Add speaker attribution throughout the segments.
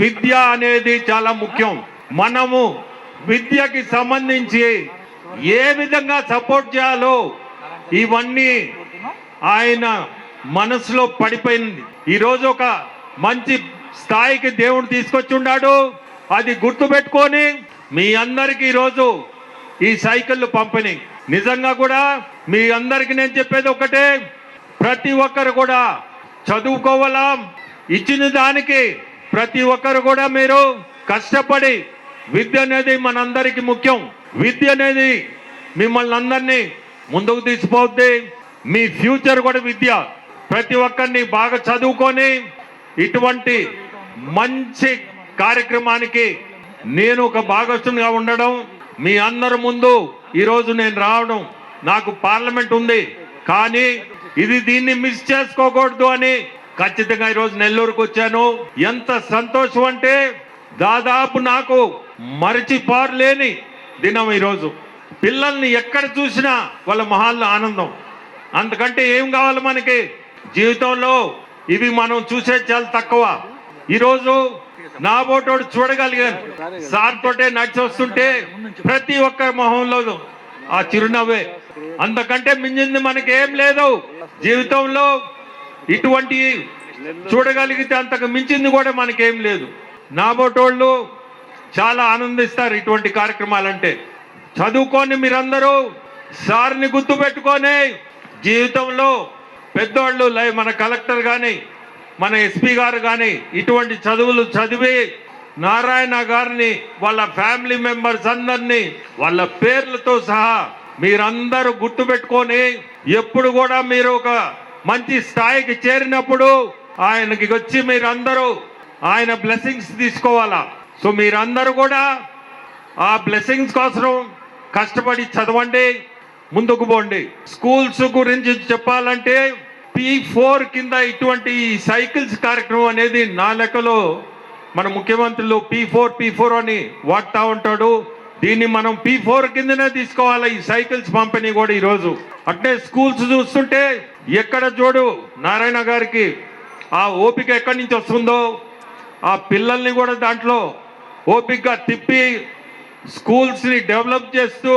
Speaker 1: విద్య అనేది చాలా ముఖ్యం. మనము విద్యకి సంబంధించి ఏ విధంగా సపోర్ట్ చేయాలో ఇవన్నీ ఆయన మనసులో పడిపోయింది. ఈరోజు ఒక మంచి స్థాయికి దేవుడు తీసుకొచ్చి ఉన్నాడు. అది గుర్తుపెట్టుకొని మీ అందరికి ఈరోజు ఈ సైకిళ్ళు పంపిణీ. నిజంగా కూడా మీ అందరికి నేను చెప్పేది ఒకటే, ప్రతి ఒక్కరు కూడా చదువుకోవాలా. ఇచ్చిన దానికి ప్రతి ఒక్కరు కూడా మీరు కష్టపడి, విద్య అనేది మనందరికి ముఖ్యం. విద్య అనేది మిమ్మల్ని అందరినీ ముందుకు తీసుకుపోద్ది. మీ ఫ్యూచర్ కూడా విద్య. ప్రతి ఒక్కరిని బాగా చదువుకొని ఇటువంటి మంచి కార్యక్రమానికి నేను ఒక భాగస్వామిగా ఉండడం, మీ అందరి ముందు ఈరోజు నేను రావడం, నాకు పార్లమెంట్ ఉంది కానీ దీన్ని మిస్ చేసుకోకూడదు అని ఖచ్చితంగా ఈరోజు నెల్లూరుకు వచ్చాను. ఎంత సంతోషం అంటే దాదాపు నాకు మరచిపోలేని దినం ఈరోజు. పిల్లల్ని ఎక్కడ చూసినా వాళ్ళ మొహాల్లో ఆనందం. అంతకంటే ఏం కావాలి మనకి జీవితంలో? ఇవి మనం చూసేది చాలా తక్కువ. ఈరోజు నా బోటోడు చూడగలిగాను. సార్ తోటే నడిచి వస్తుంటే ప్రతి ఒక్కరి మొహంలో ఆ చిరునవ్వే. అంతకంటే మించింది మనకి ఏం లేదు జీవితంలో. ఇటువంటి చూడగలిగితే అంతకు మించింది కూడా మనకేం లేదు. నా బోటోళ్ళు చాలా ఆనందిస్తారు ఇటువంటి కార్యక్రమాలంటే. చదువుకొని మీరందరూ సార్ని గుర్తు పెట్టుకొని జీవితంలో పెద్దోళ్ళు మన కలెక్టర్ కానీ మన ఎస్పీ గారు కానీ ఇటువంటి చదువులు చదివి నారాయణ గారిని వాళ్ళ ఫ్యామిలీ మెంబర్స్ అందరినీ వాళ్ళ పేర్లతో సహా మీరందరూ గుర్తు పెట్టుకొని ఎప్పుడు కూడా మీరు ఒక మంచి స్థాయికి చేరినప్పుడు ఆయనకి వచ్చి మీరందరూ ఆయన బ్లెస్సింగ్స్ తీసుకోవాలా. సో మీరందరూ కూడా ఆ బ్లెస్సింగ్స్ కోసం కష్టపడి చదవండి, ముందుకు పోండి. స్కూల్స్ గురించి చెప్పాలంటే P4 కింద ఇటువంటి సైకిల్స్ కార్యక్రమం అనేది నా లెక్కలో మన ముఖ్యమంత్రులు P4 అని వాడుతూ ఉంటాడు. దీన్ని మనం P4 కిందనే తీసుకోవాలి. ఈ సైకిల్స్ పంపిణీ కూడా ఈరోజు అట్నే స్కూల్స్ చూస్తుంటే ఎక్కడ చూడు నారాయణ గారికి ఆ ఓపిక ఎక్కడి నుంచి వస్తుందో ఆ పిల్లల్ని కూడా దాంట్లో ఓపికగా తిప్పి స్కూల్స్ని డెవలప్ చేస్తూ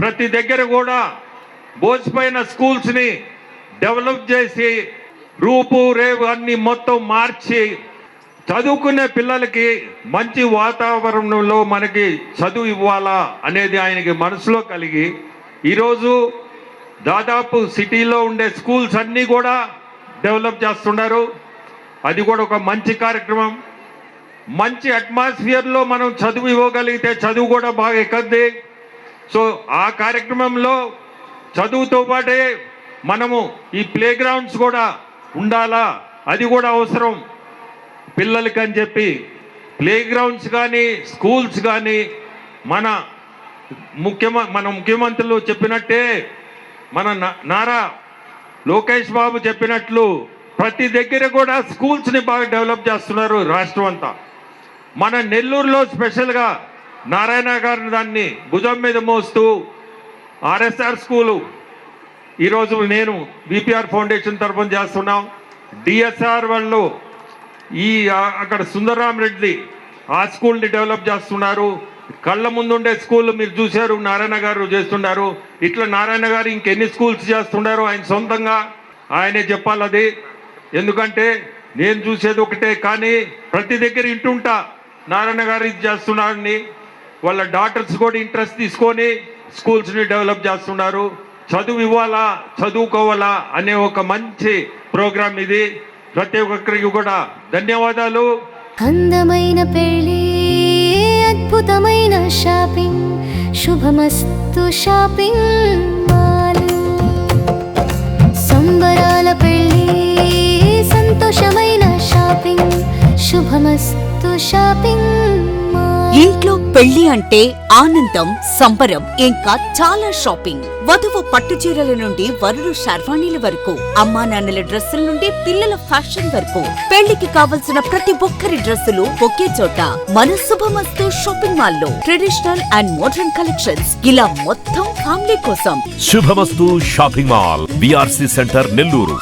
Speaker 1: ప్రతి దగ్గర కూడా బోసిపోయిన స్కూల్స్ని డెవలప్ చేసి రూపు రేపు అన్ని మొత్తం మార్చి చదువుకునే పిల్లలకి మంచి వాతావరణంలో మనకి చదువు ఇవ్వాలా అనేది ఆయనకి మనసులో కలిగి ఈరోజు దాదాపు సిటీలో ఉండే స్కూల్స్ అన్నీ కూడా డెవలప్ చేస్తున్నారు. అది కూడా ఒక మంచి కార్యక్రమం. మంచి అట్మాస్ఫియర్లో మనం చదువు ఇవ్వగలిగితే చదువు కూడా బాగా ఎక్కద్ది. సో ఆ కార్యక్రమంలో చదువుతో పాటే మనము ఈ ప్లే గ్రౌండ్స్ కూడా ఉండాలా, అది కూడా అవసరం పిల్లలకి అని చెప్పి ప్లే గ్రౌండ్స్ కానీ స్కూల్స్ కానీ మన ముఖ్యమంత్రులు చెప్పినట్టే మన నారా లోకేష్ బాబు చెప్పినట్లు ప్రతి దగ్గర కూడా స్కూల్స్ని బాగా డెవలప్ చేస్తున్నారు రాష్ట్రం అంతా. మన నెల్లూరులో స్పెషల్గా నారాయణ గారిని దాన్ని భుజం మీద మోస్తూ RSR స్కూలు ఈరోజు నేను BPR ఫౌండేషన్ తరఫున చేస్తున్నాం. DSR వాళ్ళు అక్కడ సుందరరామ్ రెడ్డి ఆ స్కూల్ని డెవలప్ చేస్తున్నారు. కళ్ళ ముందుండే స్కూల్ మీరు చూశారు, నారాయణ గారు చేస్తున్నారు. ఇట్లా నారాయణ గారు ఇంకెన్ని స్కూల్స్ చేస్తున్నారు ఆయన సొంతంగా ఆయనే చెప్పాలి అది. ఎందుకంటే నేను చూసేది ఒకటే, కానీ ప్రతి దగ్గర ఇంటుంటా నారాయణ గారు ఇది చేస్తున్నారని. వాళ్ళ డాటర్స్ కూడా ఇంట్రెస్ట్ తీసుకొని స్కూల్స్ని డెవలప్ చేస్తున్నారు. చదువు ఇవ్వాలా, చదువుకోవాలా అనే ఒక మంచి ప్రోగ్రామ్ ఇది. ప్రతి ఒక్కరికి కూడా ధన్యవాదాలు.
Speaker 2: అందమైన పెళ్లి, అద్భుతమైన షాపింగ్, శుభమస్తు షాపింగ్ మాల్. సంబరాల పెళ్లి, సంతోషమైన షాపింగ్, శుభమస్తు షాపింగ్ మాల్.
Speaker 3: ఇంట్లో పెళ్లి అంటే ఆనందం, సంబరం, ఇంకా చాలా షాపింగ్. వధువు పట్టు చీరల నుండి వరుడు షర్వాణీల వరకు, అమ్మా నాన్నల డ్రెస్సుల నుండి పిల్లల ఫ్యాషన్ వరకు, పెళ్లికి కావలసిన ప్రతి ఒక్కరి డ్రెస్సులు ఒకే చోట మన శుభమస్తు షాపింగ్ మాల్ లో. ట్రెడిషనల్ అండ్ మోడర్న్ కలెక్షన్స్, ఇలా మొత్తం ఫ్యామిలీ కోసం.
Speaker 4: శుభమస్తు shopping mall, BRC centre, Nellore.